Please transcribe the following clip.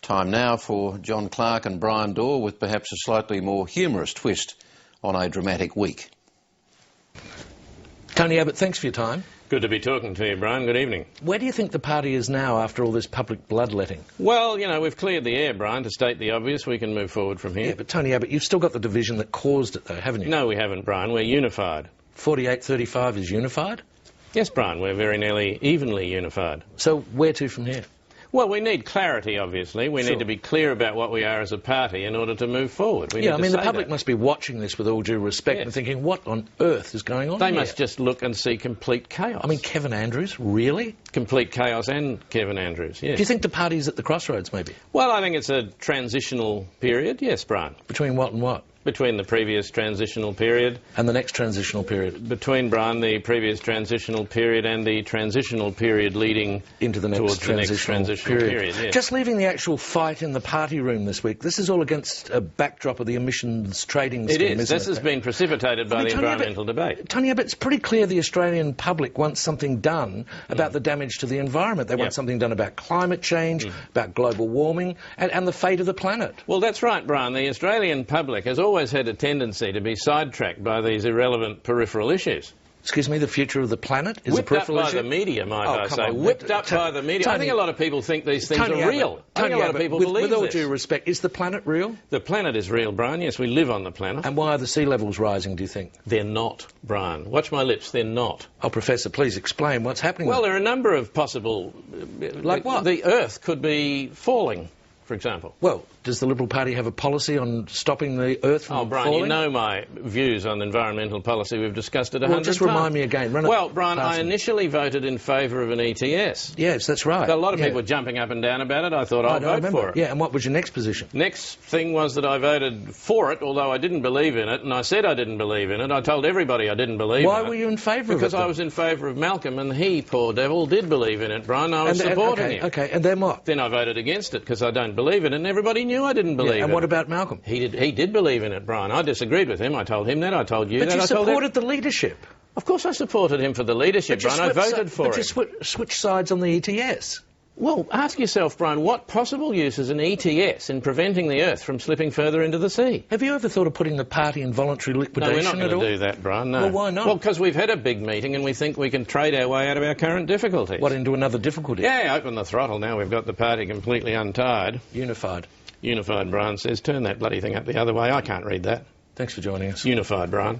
Time now for John Clarke and Bryan Dawe with perhaps a slightly more humorous twist on a dramatic week. Tony Abbott, thanks for your time. Good to be talking to you, Bryan. Good evening. Where do you think the party is now after all this public bloodletting? Well, you know, we've cleared the air, Bryan, to state the obvious. We can move forward from here. Yeah, but Tony Abbott, you've still got the division that caused it, though, haven't you? No, we haven't, Bryan. We're unified. 48-35 is unified? Yes, Bryan, we're very nearly evenly unified. So where to from here? Well, we need clarity, obviously. We need to be clear about what we are as a party in order to move forward. Yeah, I mean, the public must be watching this with all due respect and thinking, what on earth is going on They here? must just look and see complete chaos. I mean, Kevin Andrews, really? Complete chaos and Kevin Andrews, yes. Do you think the party's at the crossroads, maybe? Well, I think it's a transitional period, yes, Bryan. Between what and what? Between the previous transitional period... And the next transitional period? Between, Bryan, the previous transitional period and the transitional period leading into the next transitional period. Yes. Just leaving the actual fight in the party room this week, this is all against a backdrop of the emissions trading scheme, isn't it? This has been precipitated by the environmental debate. Tony Abbott, it's pretty clear the Australian public wants something done about the damage to the environment. They want something done about climate change, about global warming, and the fate of the planet. Well, that's right, Bryan. The Australian public has always had a tendency to be sidetracked by these irrelevant peripheral issues. Excuse me, the future of the planet is a peripheral issue? Whipped up by the media, might I say. Whipped up by the media. I think a lot of people think these things are real. I think a lot of people believe this. With all due respect, is the planet real? The planet is real, Bryan. Yes, we live on the planet. And why are the sea levels rising, do you think? They're not, Bryan. Watch my lips, they're not. Oh, Professor, please explain what's happening. Well, there are a number of possible... Like what? The Earth could be falling, for example. Well, does the Liberal Party have a policy on stopping the Earth from falling? Bryan, you know my views on environmental policy. We've discussed it 100 times. Just remind me again. Well, Bryan, I initially voted in favour of an ETS. Yes, that's right. A lot of people were jumping up and down about it. I thought I'd vote for it. Yeah, and what was your next position? Next thing was that I voted for it, although I didn't believe in it, and I said I didn't believe in it. I told everybody I didn't believe in it. Why were you in favour of it? Because I was in favour of Malcolm, and he, poor devil, did believe in it, Bryan. I was supporting him. Okay, and then what? Then I voted against it because I don't believe in it, and everybody knew I didn't believe in it. And what about Malcolm? He did believe in it, Bryan. I disagreed with him. I told him that. I told you that. But you supported the leadership. Of course I supported him for the leadership, Bryan. I voted for it. But you switched sides on the ETS. Well, ask yourself, Bryan, what possible use is an ETS in preventing the Earth from slipping further into the sea? Have you ever thought of putting the party in voluntary liquidation at all? No, we're not going to do that, Bryan, no. Well, why not? Well, because we've had a big meeting and we think we can trade our way out of our current difficulties. What, into another difficulty? Yeah, open the throttle now. We've got the party completely untied. Unified. Unified, Bryan says. Turn that bloody thing up the other way. I can't read that. Thanks for joining us. Unified, Bryan.